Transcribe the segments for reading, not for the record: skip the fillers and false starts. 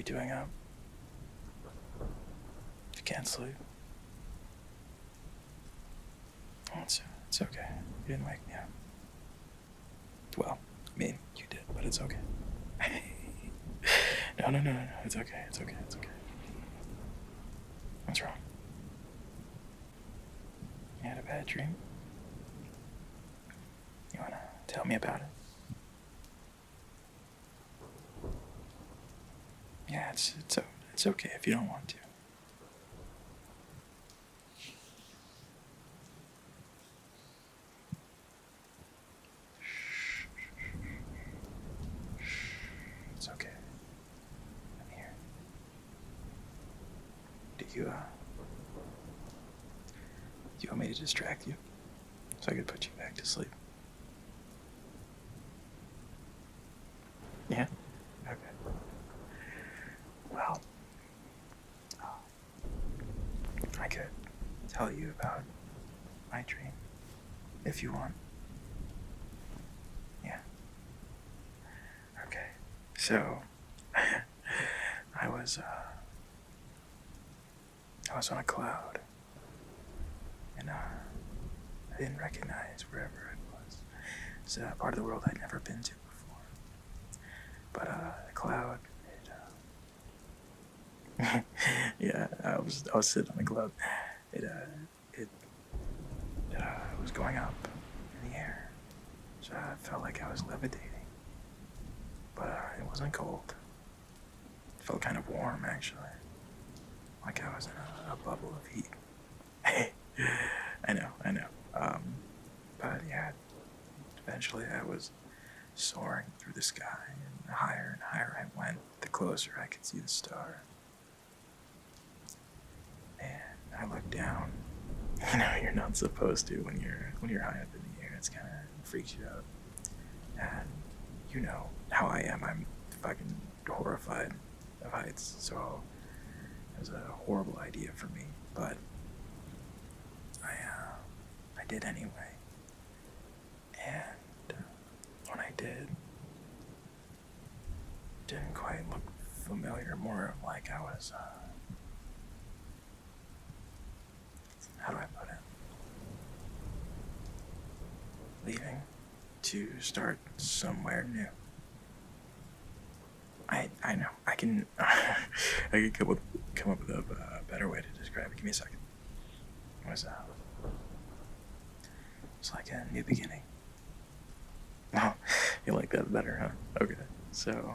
doing up? If you can't sleep, it's okay. You didn't wake me up. Well, I mean, you did, but it's okay. No. It's okay. It's okay. It's okay. What's wrong? You had a bad dream? You wanna tell me about it? Yeah, it's okay if you don't want to. It's okay. I'm here. Do you want me to distract you so I could put you back to sleep? Yeah? Okay. Well, I could tell you about my dream if you want. Yeah. Okay. So, I was on a cloud, and I didn't recognize wherever it was. It's a part of the world I'd never been to before. But the cloud, yeah, I was sitting on the cloud. It was going up in the air, so I felt like I was levitating. But it wasn't cold. It felt kind of warm, actually, like I was in a bubble of heat. I know. But yeah, eventually I was soaring through the sky, and higher I went, the closer I could see the star. And I looked down. You know, you're not supposed to when you're high up in the air. It's kind of freaks you out. And you know how I am. I'm fucking horrified of heights. So it was a horrible idea for me, but I did anyway. And when I did, it didn't quite look familiar. More like I was, how do I put it? Leaving to start somewhere new. I know. I can come up with a better way to describe it. Give me a second. It was like a new beginning. Oh, you like that better, huh? Okay. So,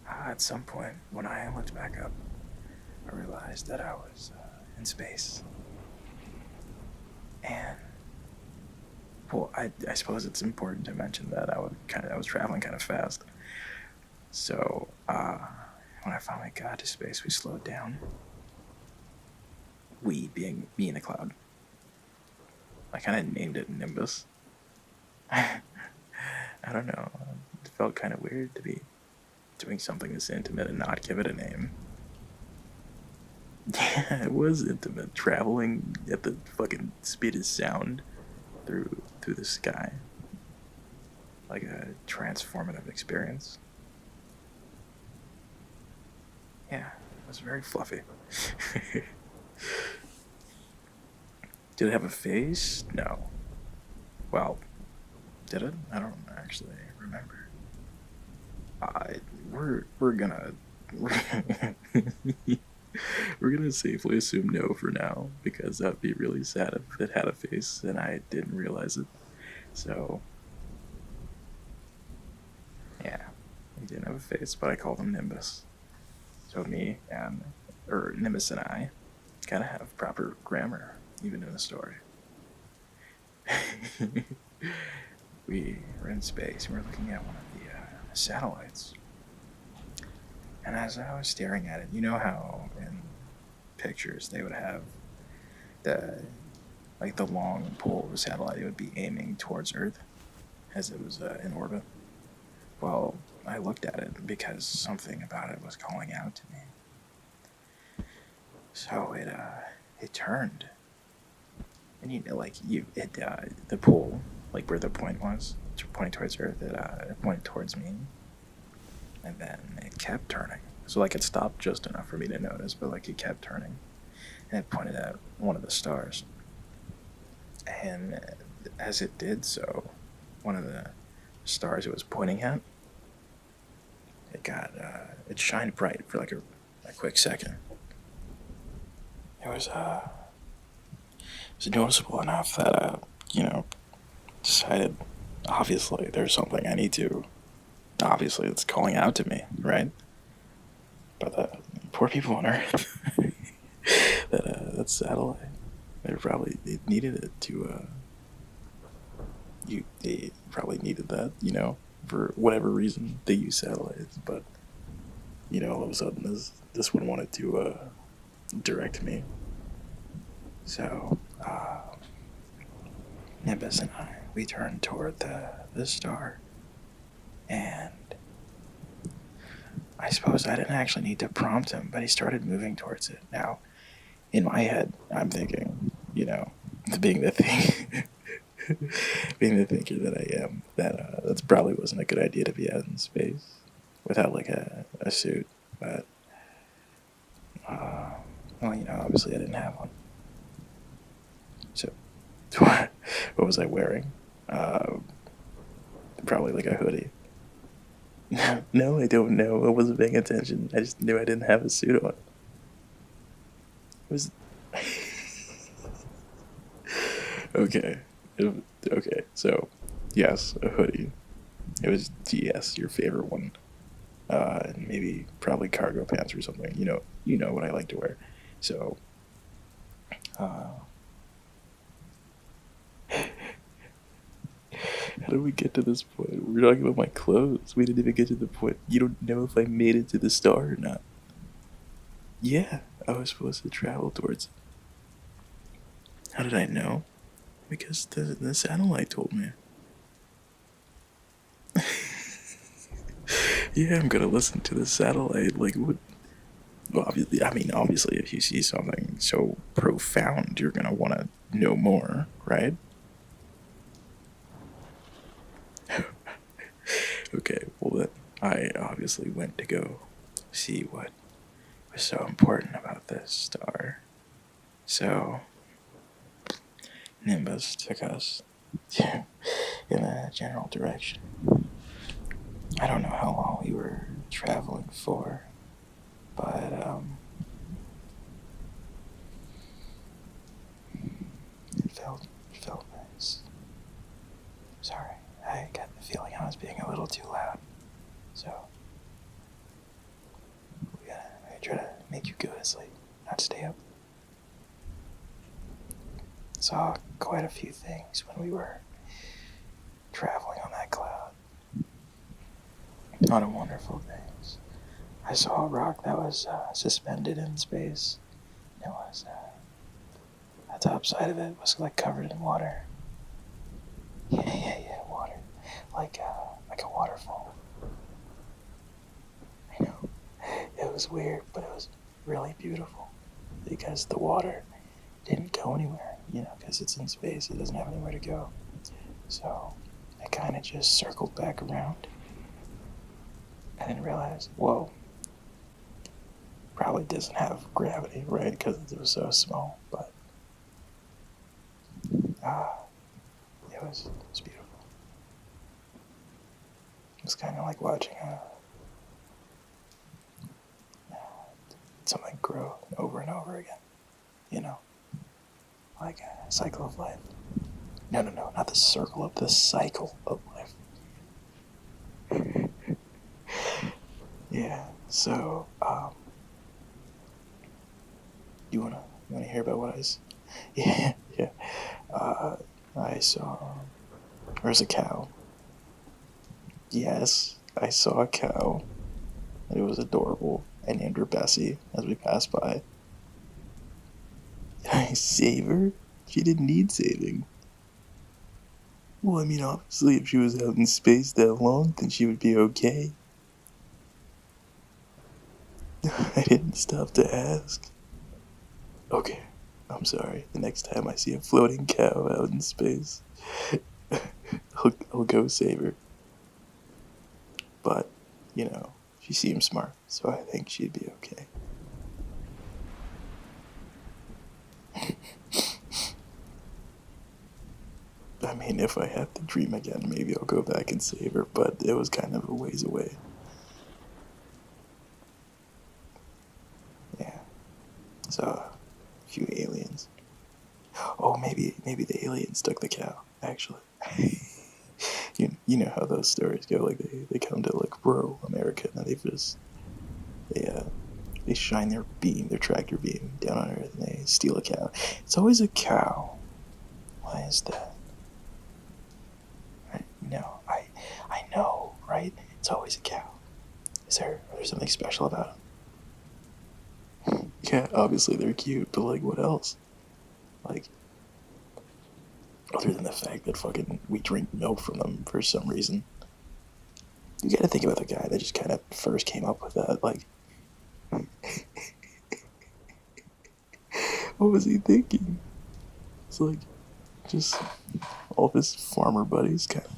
at some point, when I looked back up, I realized that I was in space. And, well, I suppose it's important to mention that I was traveling kind of fast. So, when I finally got to space, we slowed down. We being me in the cloud. I kind of named it Nimbus. I don't know. It felt kind of weird to be doing something this intimate and not give it a name. Yeah, it was intimate. Traveling at the fucking speed of sound through the sky. Like a transformative experience. Yeah, it was very fluffy. Did it have a face? No. Well, did it? I don't actually remember. We're gonna we're gonna safely assume no for now, because that'd be really sad if it had a face and I didn't realize it. So yeah, he didn't have a face, but I called him Nimbus. So Nimbus and I gotta have proper grammar, even in a story. We were in space, and we were looking at one of the satellites. And as I was staring at it, you know how in pictures they would have the long pole of the satellite, it would be aiming towards Earth as it was in orbit. Well, I looked at it because something about it was calling out to me. So it turned, and the pole, like where the point was, pointing towards Earth, it pointed towards me, and then it kept turning. So like it stopped just enough for me to notice, but like it kept turning, and it pointed at one of the stars. And as it did so, one of the stars it was pointing at, it shined bright for like a quick second. It was noticeable enough that decided, obviously there's something I need to, obviously it's calling out to me, right? But the poor people on Earth, that satellite, they needed it to they probably needed that, for whatever reason they use satellites. But all of a sudden this one wanted to direct me. So Nimbus and I, we turned toward the star, and I suppose I didn't actually need to prompt him, but he started moving towards it. Now, in my head, I'm thinking, being the thing, being the thinker that I am, that probably wasn't a good idea to be out in space without like a suit. But obviously I didn't have one. So what was I wearing? Probably like a hoodie. No, I don't know. I wasn't paying attention. I just knew I didn't have a suit on. It was okay. Okay, so yes, a hoodie. It was DS, your favorite one. And maybe probably cargo pants or something. You know what I like to wear. So how did we get to this point? We're talking about my clothes. We didn't even get to the point. You don't know if I made it to the star or not. Yeah, I was supposed to travel towards it. How did I know? Because the satellite told me. Yeah, I'm gonna listen to the satellite. Like, what? Well, obviously, if you see something so profound, you're gonna want to know more, right? Okay, well then, I obviously went to go see what was so important about this star. So, Nimbus took us in a general direction. I don't know how long we were traveling for, but it felt nice. Sorry, I got the feeling I was being a little too loud, so we gotta try to make you go to sleep, not stay up. Saw quite a few things when we were traveling on that cloud. A lot of wonderful things. I saw a rock that was suspended in space. It was the top side of it was like covered in water. Yeah, water, like a waterfall. I know it was weird, but it was really beautiful because the water didn't go anywhere. Because it's in space, it doesn't have anywhere to go. So I kind of just circled back around and then realized, whoa, probably doesn't have gravity, right? Because it was so small. But it was beautiful. It was kind of like watching something grow over and over again. Like a cycle of life. No, not the circle of the cycle of life. Yeah, so, you wanna hear about what I saw? Yeah. I saw, there's a cow. Yes, I saw a cow. It was adorable. I named her Bessie as we passed by. Did I save her? She didn't need saving. Well, obviously, if she was out in space that long, then she would be okay. I didn't stop to ask. Okay, I'm sorry. The next time I see a floating cow out in space, I'll go save her. But, she seems smart, So I think she'd be okay. I mean, if I have to dream again, maybe I'll go back and save her, but it was kind of a ways away. Yeah. So, a few aliens. Oh, maybe the aliens took the cow, actually. You know how those stories go, like they come to like rural America and they shine their tractor beam down on Earth and they steal a cow. It's always a cow. Why is that? I know, right? It's always a cow. Is there something special about them? Yeah, obviously they're cute, but like what else? Like, other than the fact that fucking we drink milk from them for some reason. You gotta think about the guy that just kind of first came up with that. Like, what was he thinking? It's like, just all of his farmer buddies kind of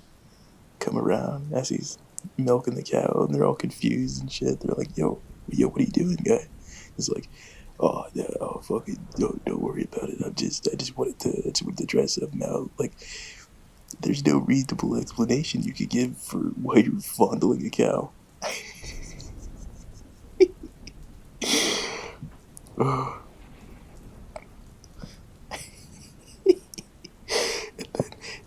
come around as he's milking the cow, and they're all confused and shit. They're like, yo, what are you doing, guy? He's like, oh, yeah, oh, fucking, don't worry about it. I just wanted to try something out. Like, there's no reasonable explanation you could give for why you're fondling a cow.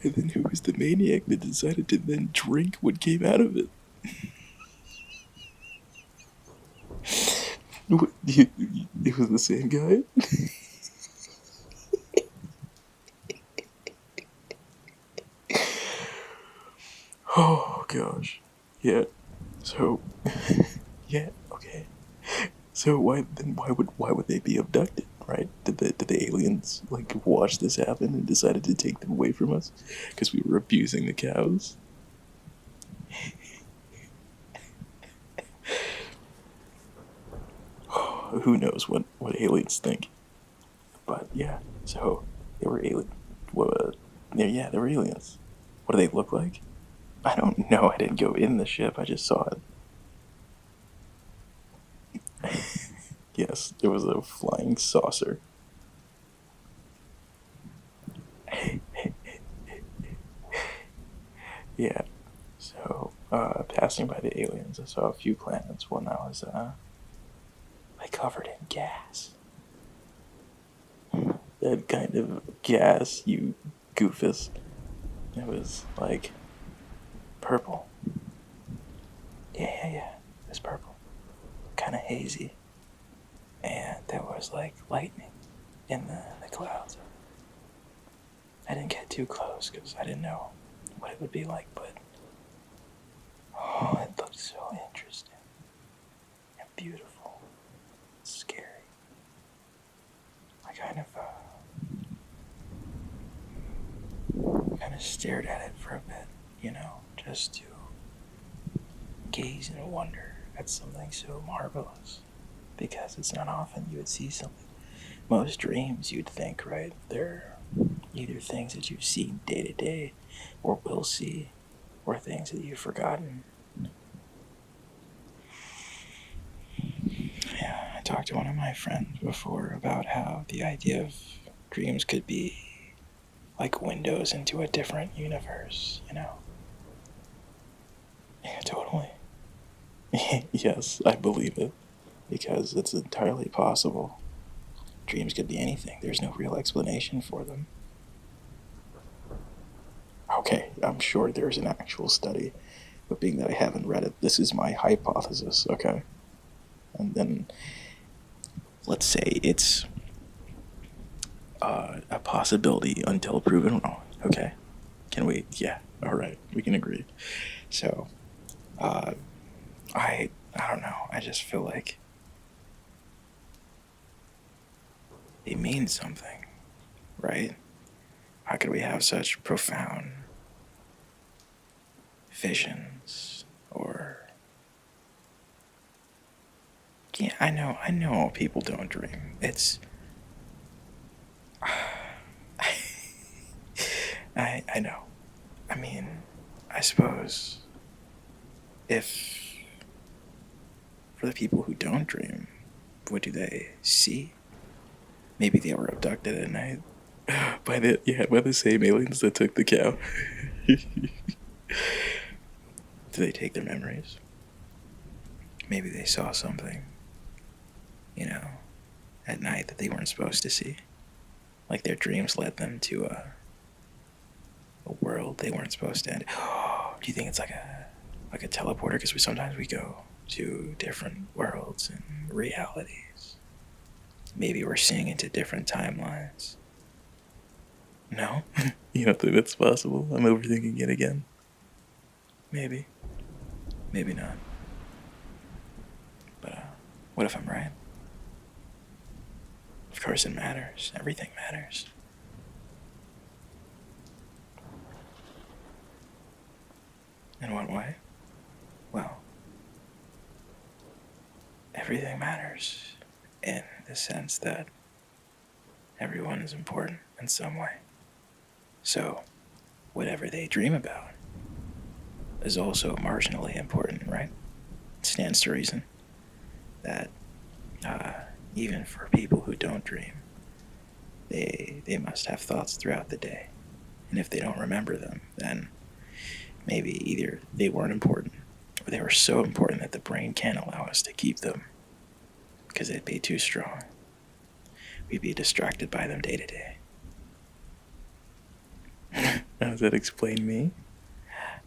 And then who was the maniac that decided to then drink what came out of it? It was the same guy? Oh gosh. Yeah. So yeah, okay. So why would they be abducted, right? Did the aliens like watch this happen and decided to take them away from us because we were abusing the cows? Who knows what aliens think? But yeah, so they were alien. What? Yeah, they were aliens. What do they look like? I don't know. I didn't go in the ship. I just saw it. Yes, there was a flying saucer. Yeah. So, passing by the aliens, I saw a few planets. One that was like covered in gas. That kind of gas, you goofus. It was like purple. Yeah. It was purple. Kind of hazy. And there was like lightning in the clouds. I didn't get too close because I didn't know what it would be like, but oh, it looked so interesting and beautiful. It's scary. I kind of stared at it for a bit, just to gaze in wonder at something so marvelous. Because it's not often you would see something. Most dreams, you'd think, right? They're either things that you've seen day to day, or will see, or things that you've forgotten. Yeah, I talked to one of my friends before about how the idea of dreams could be like windows into a different universe, Yeah, totally. Yes, I believe it, because it's entirely possible. Dreams could be anything. There's no real explanation for them. Okay, I'm sure there's an actual study, but being that I haven't read it, this is my hypothesis, okay? And then, let's say it's a possibility until proven wrong, okay? Can we? Yeah, alright, we can agree. So, I don't know, I just feel like it means something, right? How could we have such profound visions or yeah, I know people don't dream. It's I know. I mean, I suppose if for For the people who don't dream, what do they see? Maybe they were abducted at night by the same aliens that took the cow. Do they take their memories? Maybe they saw something, at night that they weren't supposed to see. Like their dreams led them to a world they weren't supposed to enter. Do you think it's like a teleporter? Because sometimes we go to different worlds and realities. Maybe we're seeing into different timelines. No? You don't think that's possible? I'm overthinking it again. Maybe. Maybe not. But what if I'm right? Of course it matters. Everything matters. In what way? Well, everything matters in the sense that everyone is important in some way. So, whatever they dream about is also marginally important, right? It stands to reason that even for people who don't dream, they must have thoughts throughout the day. And if they don't remember them, then maybe either they weren't important or they were so important that the brain can't allow us to keep them because it'd be too strong. We'd be distracted by them day to day. How does that explain me?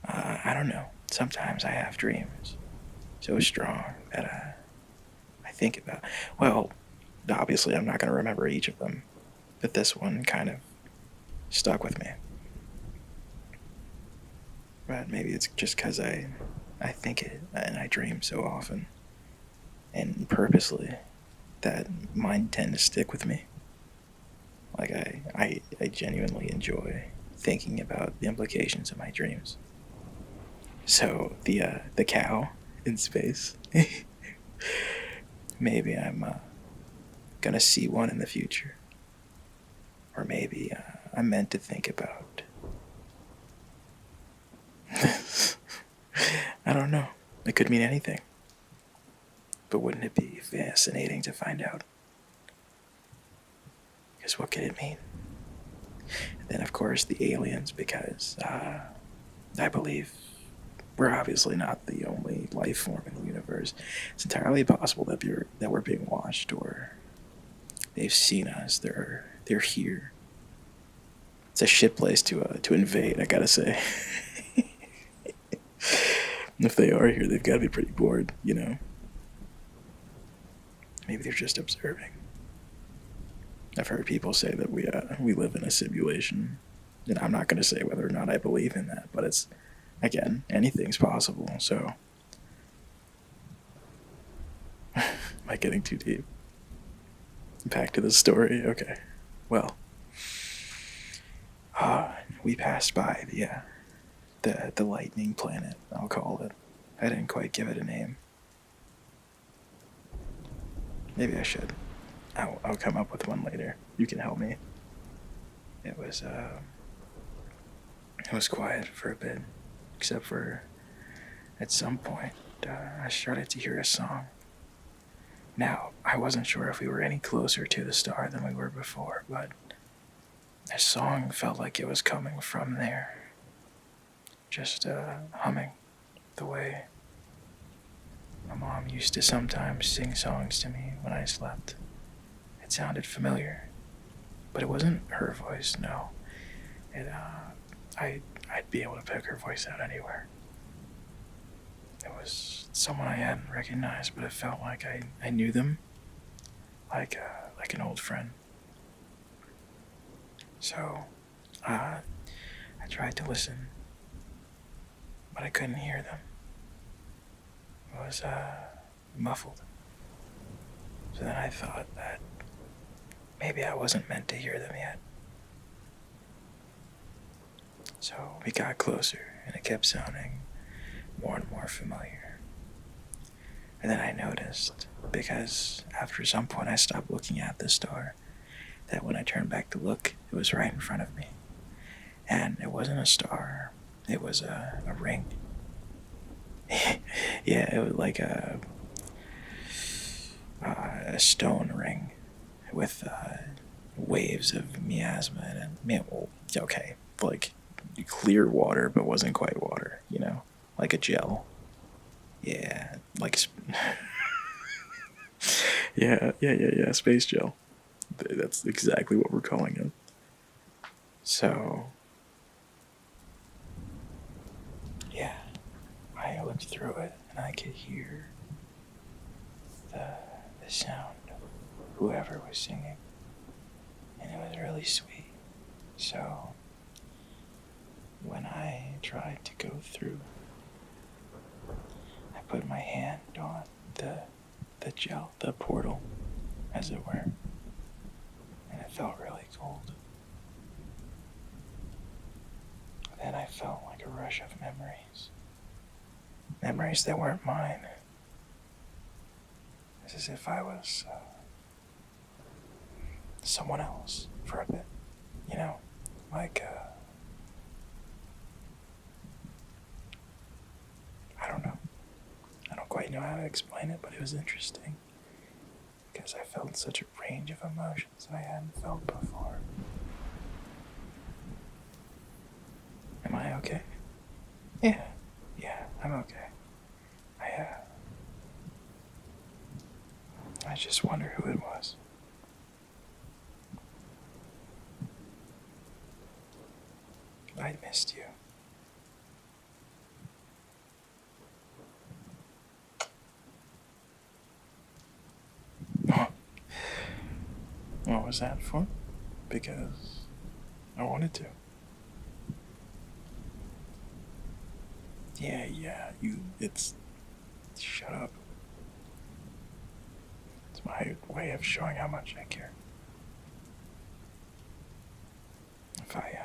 I don't know. Sometimes I have dreams so strong that I think about. Well, obviously I'm not going to remember each of them, but this one kind of stuck with me. But maybe it's just because I think it and I dream so often and purposely that mine tend to stick with me. Like I genuinely enjoy thinking about the implications of my dreams. So the cow in space. Maybe I'm gonna see one in the future, or maybe I'm meant to think about. I don't know. It could mean anything. But wouldn't it be fascinating to find out? Because what could it mean? And then, of course, the aliens, because I believe we're obviously not the only life form in the universe. It's entirely possible that we're being watched, or they've seen us. They're here. It's a shit place to invade, I gotta say. If they are here, they've got to be pretty bored, Maybe they're just observing. I've heard people say that we live in a simulation, and I'm not going to say whether or not I believe in that, but it's, again, anything's possible. So, am I getting too deep? Back to the story. Okay. Well, we passed by the lightning planet, I'll call it. I didn't quite give it a name. Maybe I should. I'll come up with one later. You can help me. It was quiet for a bit, except for at some point I started to hear a song. Now, I wasn't sure if we were any closer to the star than we were before, but the song felt like it was coming from there. Just humming the way my mom used to sometimes sing songs to me when I slept. It sounded familiar, but it wasn't her voice, no. I'd be able to pick her voice out anywhere. It was someone I hadn't recognized, but it felt like I knew them, like an old friend. So, I tried to listen, but I couldn't hear them. It was muffled. So then I thought that maybe I wasn't meant to hear them yet. So we got closer, and it kept sounding more and more familiar. And then I noticed, because after some point I stopped looking at the star, that when I turned back to look, it was right in front of me. And it wasn't a star, it was a ring. Yeah, it was like a stone ring with waves of miasma in it. Man, well, okay, like clear water, but wasn't quite water. Like a gel. Yeah, like yeah, space gel. That's exactly what we're calling it. So, yeah, I looked through it and I could hear the sound of whoever was singing, and it was really sweet. So, when I tried to go through, I put my hand on the gel, the portal, as it were, and it felt really cold. Then I felt like a rush of memories. Memories that weren't mine. It's as if I was someone else for a bit. Like, I don't know. I don't quite know how to explain it, but it was interesting. Because I felt such a range of emotions that I hadn't felt before. Am I okay? Yeah, I'm okay. I just wonder who it was. I missed you. What was that for? Because I wanted to. Yeah, shut up. It's my way of showing how much I care. If I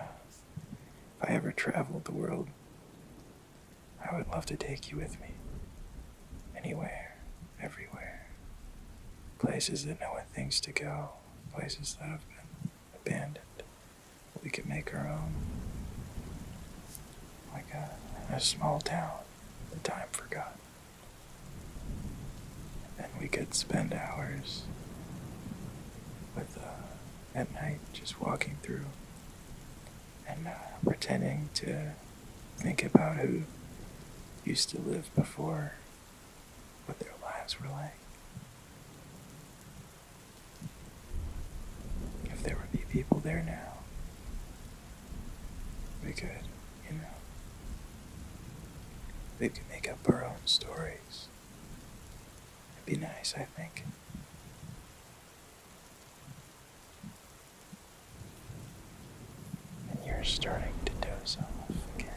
ever traveled the world, I would love to take you with me. Anywhere, everywhere. Places that know what things to go. Places that have been abandoned. We could make our own. Like a small town that time forgot. And we could spend hours at night just walking through and pretending to think about who used to live before, what their lives were like. If there would be people there now, we could, we could make up our own stories. It'd be nice, I think. And you're starting to doze off again.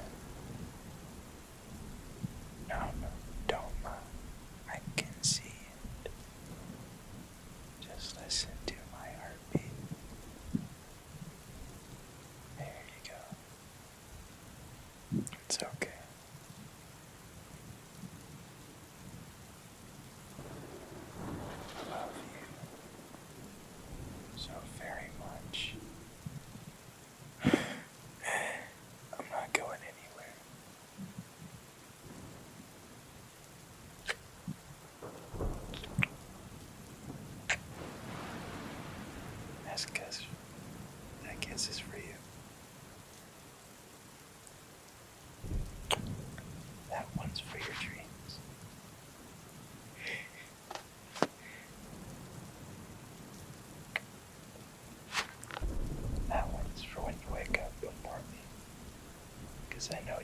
No, don't mind. I can see it. Just listen to my heartbeat. There you go. It's okay. I love you so very much. I'm not going anywhere. That's because that kiss is for you. That one's for your dreams. That one's for when you wake up before me. Because I know